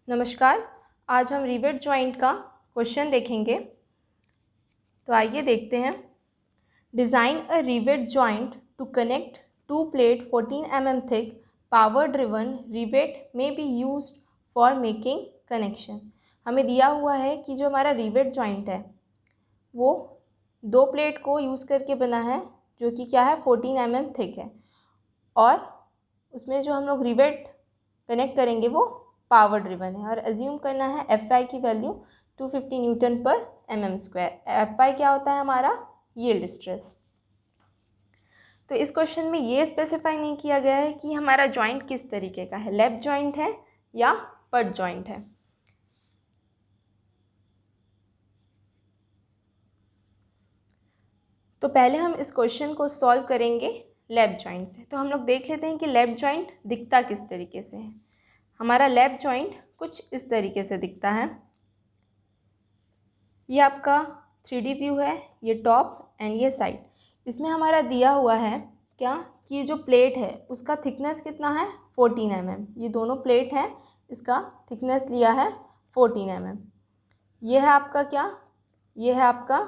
नमस्कार। आज हम रिवेट जॉइंट का क्वेश्चन देखेंगे। तो आइए देखते हैं। Design a rivet joint to connect two plate 14 mm thick power driven rivet may be used for making connection. हमें दिया हुआ है कि जो हमारा रिवेट जॉइंट है वो दो प्लेट को यूज़ करके बना है, जो कि क्या है 14 mm थिक है, और उसमें जो हम लोग रिवेट कनेक्ट करेंगे वो पावर ड्रिवन है। और एज्यूम करना है Fy की वैल्यू 250 न्यूटन पर mm²। Fy क्या होता है हमारा? Yield stress. तो इस क्वेश्चन में ये स्पेसिफाई नहीं किया गया है कि हमारा जॉइंट किस तरीके का है, लैप जॉइंट है या पट जॉइंट है। तो पहले हम इस क्वेश्चन को सॉल्व करेंगे लैप जॉइंट से। तो हम लोग देख लेते हैं कि लैप जॉइंट दिखता किस तरीके से है। हमारा लैप जॉइंट कुछ इस तरीके से दिखता है। ये आपका 3D व्यू है, ये टॉप एंड ये साइड। इसमें हमारा दिया हुआ है क्या कि ये जो प्लेट है उसका थिकनेस कितना है 14 mm। ये दोनों प्लेट हैं, इसका थिकनेस लिया है 14 mm। ये है आपका क्या, ये है आपका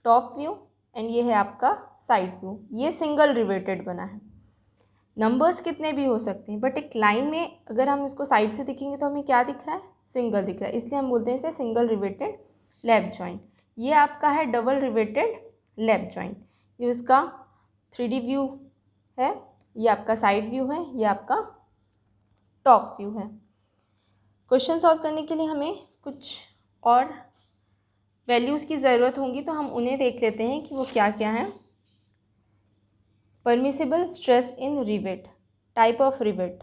टॉप व्यू एंड ये है आपका साइड व्यू। ये सिंगल रिवेटेड बना है। नंबर्स कितने भी हो सकते हैं, बट एक लाइन में अगर हम इसको साइड से दिखेंगे तो हमें क्या दिख रहा है, सिंगल दिख रहा है, इसलिए हम बोलते हैं इसे सिंगल रिवेटेड लैप जॉइंट। ये आपका है डबल रिवेटेड लैप जॉइंट। ये उसका 3D व्यू है, ये आपका साइड व्यू है, ये आपका टॉप व्यू है। क्वेश्चन सॉल्व करने के लिए हमें कुछ और वैल्यूज़ की ज़रूरत होगी, तो हम उन्हें देख लेते हैं कि वो क्या क्या हैं। Permissible stress in rivet, type of rivet.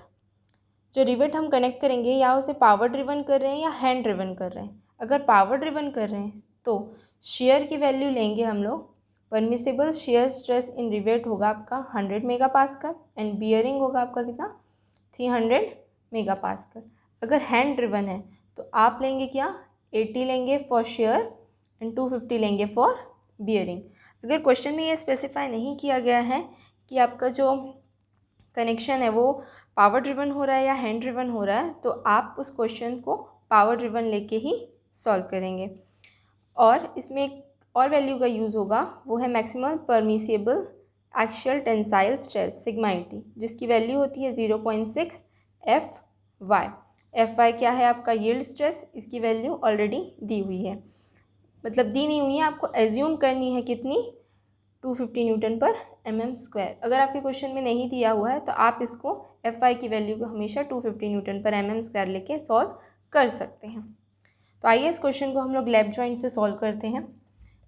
जो रिवेट हम कनेक्ट करेंगे या उसे पावर ड्रिवन कर रहे हैं या हैंड ड्रिवन कर रहे हैं। अगर पावर ड्रिवन कर रहे हैं तो शेयर की वैल्यू लेंगे हम लोग। Permissible shear stress in rivet होगा आपका 100 मेगापास्कल एंड बियरिंग होगा आपका कितना 300 मेगापास्कल। अगर हैंड ड्रिवन है तो आप लेंगे क्या 80 लेंगे फॉर शेयर एंड 250 लेंगे फॉर बियरिंग। अगर क्वेश्चन में ये स्पेसिफाई नहीं किया गया है कि आपका जो कनेक्शन है वो पावर ड्रिवन हो रहा है या हैंड ड्रिवन हो रहा है, तो आप उस क्वेश्चन को पावर ड्रिवन लेके ही सॉल्व करेंगे। और इसमें एक और वैल्यू का यूज़ होगा, वो है maximum permissible axial tensile stress sigma 80, जिसकी वैल्यू होती है 0.6 Fy। Fy क्या है आपका यील्ड स्ट्रेस, इसकी वैल्यू ऑलरेडी दी हुई है, मतलब दी नहीं हुई है, आपको एज्यूम करनी है कितनी 250 न्यूटन पर mm²। अगर आपके क्वेश्चन में नहीं दिया हुआ है तो आप इसको Fy की वैल्यू को हमेशा 250 न्यूटन पर mm² लेके सॉल्व कर सकते हैं। तो आइए इस क्वेश्चन को हम लोग लैप जॉइंट से सॉल्व करते हैं।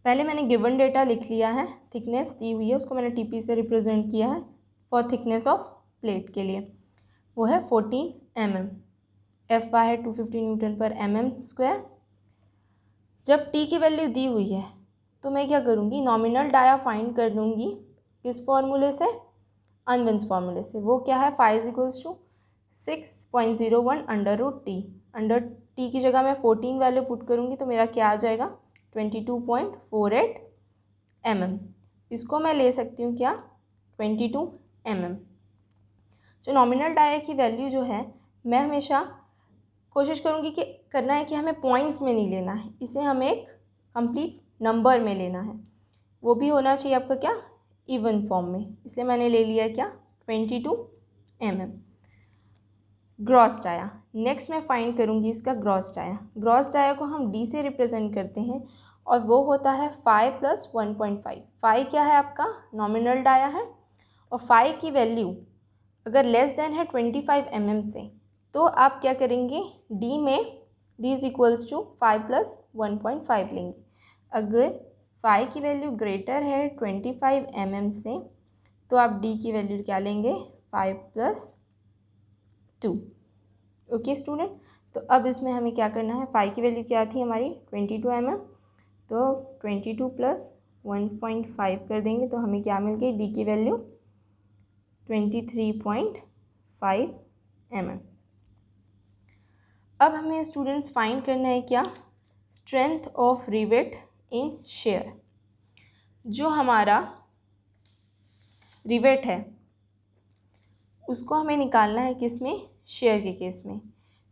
पहले मैंने गिवन डेटा लिख लिया है, थिकनेस दी हुई है, उसको मैंने TP से रिप्रेजेंट किया है फॉर थिकनेस ऑफ प्लेट के लिए, वो है 14 mm। Fy है 250 न्यूटन पर mm²। जब T की वैल्यू दी हुई है तो मैं क्या करूँगी, नॉमिनल डाया फाइंड कर लूँगी। किस फॉर्मूले से, अनविन्स फार्मूले से। वो क्या है, phi is equals to 6.01 √T। Under T की जगह मैं 14 वैल्यू पुट करूँगी तो मेरा क्या आ जाएगा 22.48 mm। इसको मैं ले सकती हूँ क्या 22 mm। जो नॉमिनल डाया की वैल्यू जो है, मैं हमेशा कोशिश करूँगी कि करना है कि हमें पॉइंट्स में नहीं लेना है, इसे हमें एक कंप्लीट नंबर में लेना है। वो भी होना चाहिए आपका क्या इवन फॉर्म में, इसलिए मैंने ले लिया क्या 22 mm। ग्रॉस डाया, नेक्स्ट मैं फाइंड करूँगी इसका ग्रॉस डाया। ग्रॉस डाया को हम D से रिप्रेजेंट करते हैं और वो होता है फाई प्लस 1.5। फाई क्या है आपका नॉमिनल डाया है, और फाई की वैल्यू अगर लेस देन है 25 mm से, तो आप क्या करेंगे D में D is equals to 5 plus 1.5 लेंगे। अगर फाई की वैल्यू ग्रेटर है 25 mm से, तो आप D की वैल्यू क्या लेंगे 5 प्लस 2। ओके स्टूडेंट, तो अब इसमें हमें क्या करना है, फाई की वैल्यू क्या थी हमारी 22 mm, तो 22 प्लस 1.5 कर देंगे तो हमें क्या मिल गई, D की वैल्यू 23.5 mm। अब हमें स्टूडेंट्स फाइंड करना है क्या, strength of rivet in share. जो हमारा रिवेट है उसको हमें निकालना है किस में, शेयर के केस में।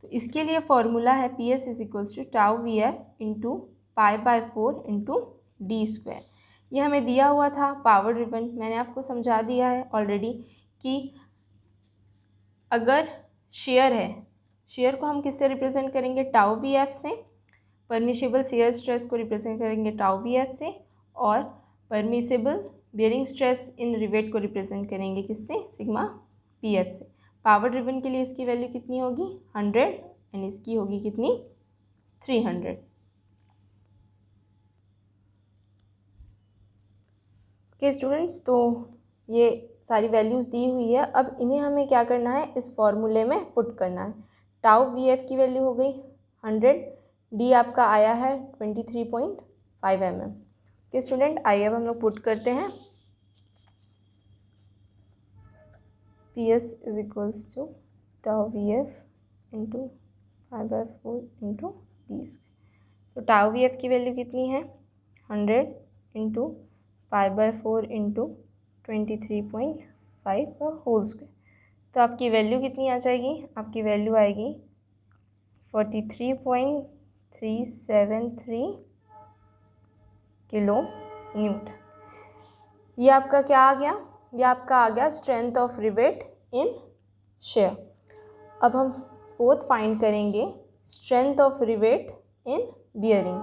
तो इसके लिए फॉर्मूला है P S is equals to tau V F into pi by 4 into D square. ये हमें दिया हुआ था पावर ड्रिवन, मैंने आपको समझा दिया है ऑलरेडी कि अगर शेयर है, शेयर को हम किससे रिप्रेजेंट करेंगे, टाउ वी एफ से, परमिशिबल शेयर स्ट्रेस को रिप्रेजेंट करेंगे टाउ वी एफ से, और permissible bearing stress in rivet को रिप्रेजेंट करेंगे किससे, सिग्मा पी एफ से। पावर ड्रिवन के लिए इसकी वैल्यू कितनी होगी 100 एंड इसकी होगी कितनी 300। ओके स्टूडेंट्स, तो ये सारी वैल्यूज़ दी हुई है। अब इन्हें हमें क्या करना है, इस फॉर्मूले में पुट करना है। टाउ वी एफ की वैल्यू हो गई 100, डी आपका आया है 23.5 mm। ओके स्टूडेंट, आइए अब हम लोग पुट करते हैं। P S is equals to tau V F into 5/4 into D square. तो टाउ वी एफ की वैल्यू कितनी है 100 इंटू 5/4 इंटू 23.5 का होल स्क्वायर। तो आपकी वैल्यू कितनी आ जाएगी, आपकी वैल्यू आएगी 43.373 किलो न्यूटन। ये आपका क्या आ गया, ये आपका आ गया strength of rivet in shear. अब हम फोर्थ फाइंड करेंगे strength of rivet in bearing.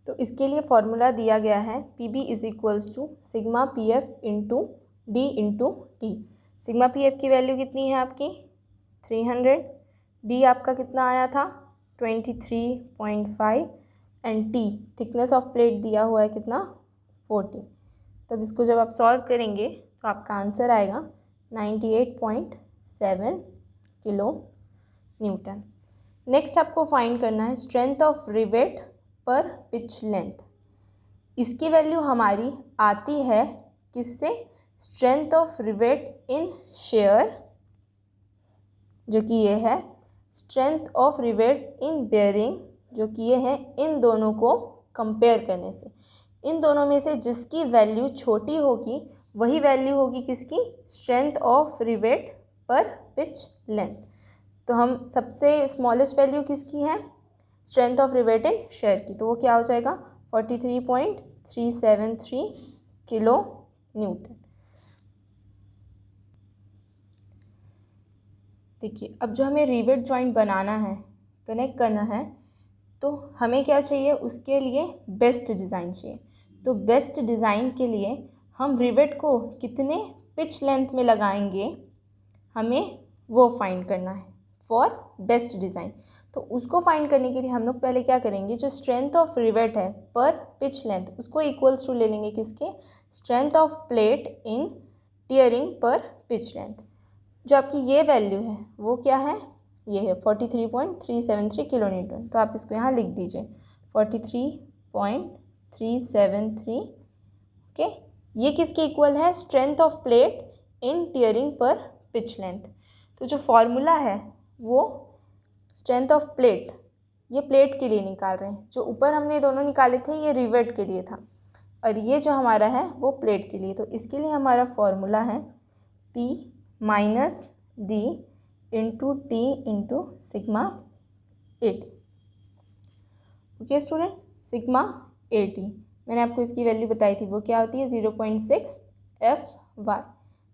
तो इसके लिए फॉर्मूला दिया गया है P B is equals to sigma P F into D into T. Sigma P F की वैल्यू कितनी है आपकी 300, डी आपका कितना आया था 23.5 and T thickness of plate दिया हुआ है कितना 40। तब इसको जब आप सॉल्व करेंगे तो आपका आंसर आएगा 98.7 किलो न्यूटन। नेक्स्ट आपको फाइंड करना है स्ट्रेंथ ऑफ रिवेट पर पिच लेंथ। इसकी वैल्यू हमारी आती है किससे, strength of rivet in share, जो कि ये है, strength of rivet in bearing, जो कि ये है। इन दोनों को कंपेयर करने से, इन दोनों में से जिसकी वैल्यू छोटी होगी वही वैल्यू होगी किसकी, स्ट्रेंथ ऑफ रिवेट पर पिच लेंथ। तो हम सबसे स्मॉलेस्ट वैल्यू किसकी है, strength of rivet in share की, तो वो क्या हो जाएगा 43.373 किलो न्यूटन। देखिए, अब जो हमें रिवेट जॉइंट बनाना है, कनेक्ट करना है, तो हमें क्या चाहिए, उसके लिए बेस्ट डिज़ाइन चाहिए। तो बेस्ट डिज़ाइन के लिए हम रिवेट को कितने पिच लेंथ में लगाएंगे, हमें वो फाइंड करना है फॉर बेस्ट डिज़ाइन। तो उसको फाइंड करने के लिए हम लोग पहले क्या करेंगे, जो स्ट्रेंथ ऑफ रिवेट है पर पिच लेंथ उसको इक्वल्स टू ले लेंगे किसके, strength of plate in tearing पर पिच लेंथ। जो आपकी ये वैल्यू है वो क्या है, ये है 43.373 किलो न्यूटन। तो आप इसको यहाँ लिख दीजिए 43.373। ओके, ये किसके इक्वल है, strength of plate in tearing पर पिच लेंथ। तो जो फॉर्मूला है वो स्ट्रेंथ ऑफ प्लेट, ये प्लेट के लिए निकाल रहे हैं, जो ऊपर हमने दोनों निकाले थे ये रिवेट के लिए था, और ये जो हमारा है वो प्लेट के लिए। तो इसके लिए हमारा फॉर्मूला है P minus D into T into sigma A T. Okay student, sigma A T मैंने आपको इसकी वैल्यू बताई थी, वो क्या होती है 0.6 FY।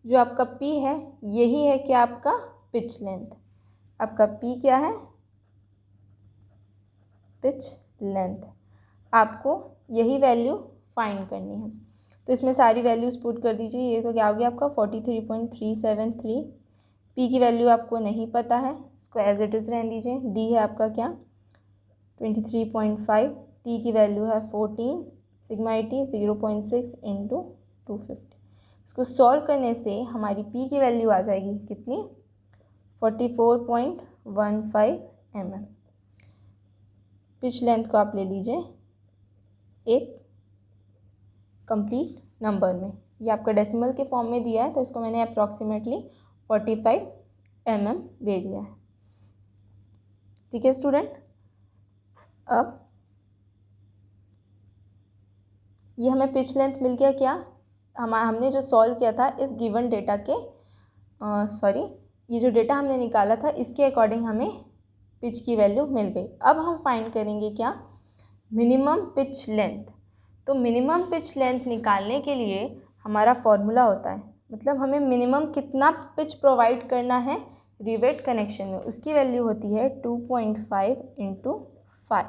जो आपका P है यही है क्या आपका पिच लेंथ, आपका P क्या है, पिच लेंथ। आपको यही वैल्यू फाइंड करनी है। तो इसमें सारी वैल्यूज़ पुट कर दीजिए। ये तो क्या हो गया आपका 43.373। P की वैल्यू आपको नहीं पता है, इसको एज इट इज़ रहने दीजिए। D है आपका क्या 23.5, T की वैल्यू है 14, सिग्मा ए टी 0.6 इंटू 250। इसको सॉल्व करने से हमारी P की वैल्यू आ जाएगी कितनी 44.15 mm। पिच लेंथ को आप ले लीजिए एक कंप्लीट नंबर में, ये आपका डेसिमल के फॉर्म में दिया है तो इसको मैंने अप्रॉक्सीमेटली 45 mm दे दिया है। ठीक है स्टूडेंट, अब ये हमें पिच लेंथ मिल गया क्या, हमने जो सॉल्व किया था इस गिवन डेटा के सॉरी, ये जो डेटा हमने निकाला था इसके अकॉर्डिंग हमें पिच की वैल्यू मिल गई। अब हम फाइंड करेंगे क्या, मिनिमम पिच लेंथ। तो मिनिमम पिच लेंथ निकालने के लिए हमारा फॉर्मूला होता है, मतलब हमें मिनिमम कितना पिच प्रोवाइड करना है रिवेट कनेक्शन में, उसकी वैल्यू होती है 2.5 इंटू 5।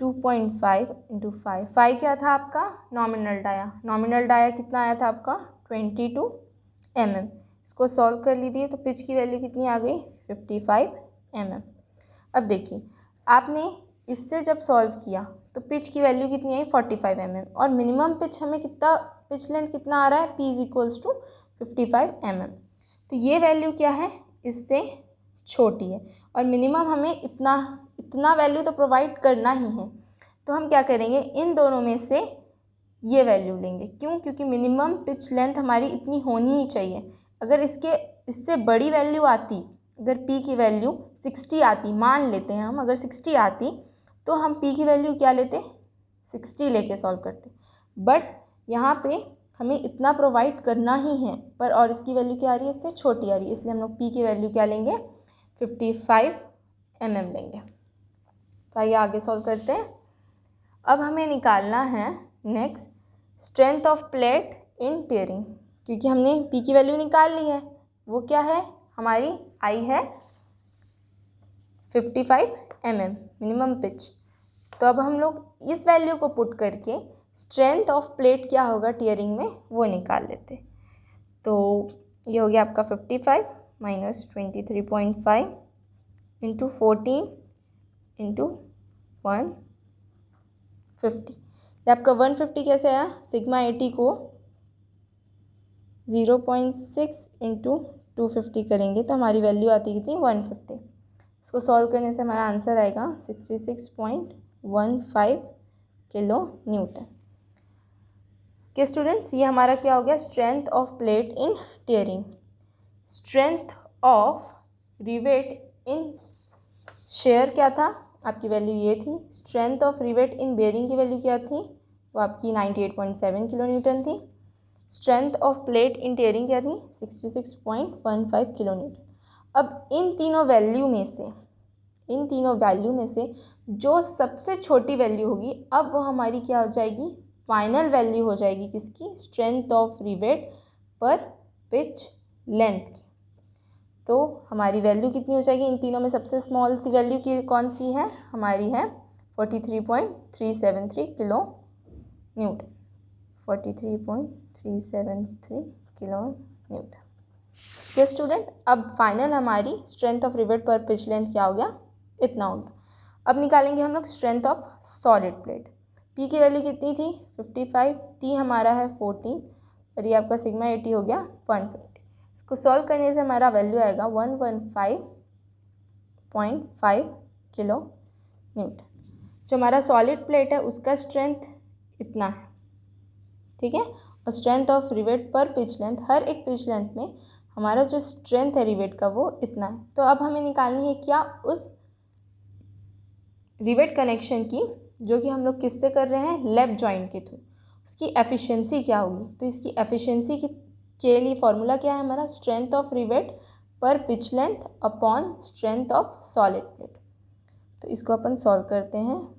2.5 इंटू 5। 5 क्या था आपका, नॉमिनल डाया। नॉमिनल डाया कितना आया था आपका 22 mm। इसको सॉल्व कर लीजिए तो पिच की वैल्यू कितनी आ गई 55 mm। अब देखिए आपने इससे जब सॉल्व किया तो पिच की वैल्यू कितनी आई 45 mm, और मिनिमम पिच हमें कितना, पिच लेंथ कितना आ रहा है P = 55 mm। तो ये वैल्यू क्या है, इससे छोटी है, और मिनिमम हमें इतना वैल्यू तो प्रोवाइड करना ही है। तो हम क्या करेंगे, इन दोनों में से ये वैल्यू लेंगे। क्यों, क्योंकि मिनिमम पिच लेंथ हमारी इतनी होनी ही चाहिए। अगर इससे बड़ी वैल्यू आती, अगर P की वैल्यू 60 आती, मान लेते हैं हम, अगर 60 आती तो हम P की वैल्यू क्या लेते, 60 लेके सॉल्व करते। बट यहाँ पे हमें इतना प्रोवाइड करना ही है, पर और इसकी वैल्यू क्या आ रही है, इससे छोटी आ रही है, इसलिए हम लोग P की वैल्यू क्या लेंगे 55 mm लेंगे। तो आइए आगे सॉल्व करते हैं। अब हमें निकालना है next strength of plate in tearing, क्योंकि हमने P की वैल्यू निकाल ली है, वो क्या है हमारी आई है 55 mm मिनिमम पिच। तो अब हम लोग इस वैल्यू को पुट करके स्ट्रेंथ ऑफ प्लेट क्या होगा टियरिंग में वो निकाल लेते। तो ये हो गया आपका 55 माइनस 23.5 इंटू 14 इंटू 150। ये आपका 150 कैसे आया, सिग्मा 80 को 0.6 इंटू 250 करेंगे तो हमारी वैल्यू आती कितनी 150। इसको सॉल्व करने से हमारा आंसर आएगा 66.15 किलो न्यूटन। ओके स्टूडेंट्स, ये हमारा क्या हो गया, strength of plate in tearing. Strength of rivet in share क्या था, आपकी वैल्यू ये थी। Strength of rivet in bearing की वैल्यू क्या थी, वो आपकी 98.7 किलो न्यूटन थी। Strength of plate in tearing क्या थी 66.15 किलो न्यूटन। अब इन तीनों वैल्यू में से जो सबसे छोटी वैल्यू होगी, अब वो हमारी क्या हो जाएगी, फाइनल वैल्यू हो जाएगी किसकी, स्ट्रेंथ ऑफ रिवेट पर पिच लेंथ की। तो हमारी वैल्यू कितनी हो जाएगी, इन तीनों में सबसे स्मॉल सी वैल्यू की कौन सी है, हमारी है 43.373 किलो न्यूटन। 43.373 kilo Newton. ये स्टूडेंट, अब फाइनल हमारी स्ट्रेंथ ऑफ रिवेट पर पिच लेंथ क्या हो गया, इतना हो गया। अब निकालेंगे हम लोग strength of solid plate. P की वैल्यू कितनी थी 55, T हमारा है 14, और ये आपका सिग्मा 80 हो गया 150। इसको सॉल्व करने से हमारा वैल्यू आएगा 115.5 किलो न्यूटन। जो हमारा सॉलिड प्लेट है उसका स्ट्रेंथ इतना है, ठीक है। और स्ट्रेंथ ऑफ रिवेट पर पिच लेंथ, हर एक पिच लेंथ में हमारा जो स्ट्रेंथ है रिवेट का वो इतना है। तो अब हमें निकालनी है क्या, उस रिवेट कनेक्शन की जो कि हम लोग किससे कर रहे हैं, लैप जॉइंट के थ्रू, उसकी एफिशिएंसी क्या होगी। तो इसकी एफिशिएंसी के लिए फॉर्मूला क्या है हमारा, स्ट्रेंथ ऑफ रिवेट पर pitch length upon strength of solid plate. तो इसको अपन सॉल्व करते हैं।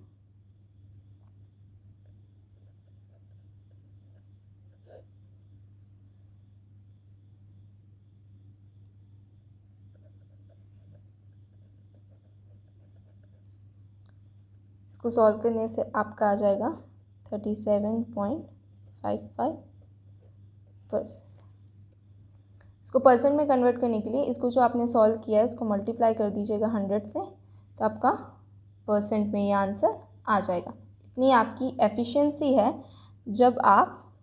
इसको सॉल्व करने से आपका आ जाएगा 37.55%। इसको परसेंट में कन्वर्ट करने के लिए इसको जो आपने सॉल्व किया है इसको मल्टीप्लाई कर दीजिएगा 100 से, तो आपका परसेंट में ये आंसर आ जाएगा। इतनी आपकी एफिशिएंसी है जब आप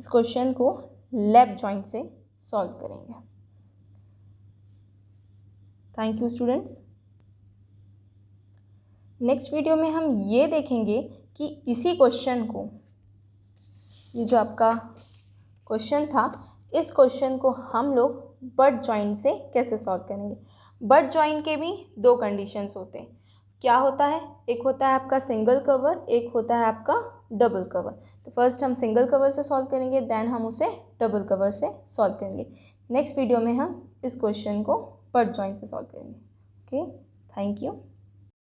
इस क्वेश्चन को लैप जॉइंट से सॉल्व करेंगे। Thank you students. Next video में हम ये देखेंगे कि इसी क्वेश्चन को, ये जो आपका क्वेश्चन था, इस क्वेश्चन को हम लोग बट जॉइंट से कैसे सॉल्व करेंगे। बट जॉइंट के भी दो कंडीशंस होते हैं। क्या होता है, एक होता है आपका सिंगल कवर, एक होता है आपका डबल कवर। तो फर्स्ट हम सिंगल कवर से सॉल्व करेंगे, देन हम उसे डबल कवर से सॉल्व करेंगे। नेक्स्ट वीडियो में हम इस क्वेश्चन को बट जॉइंट से सॉल्व करेंगे। Okay, thank you.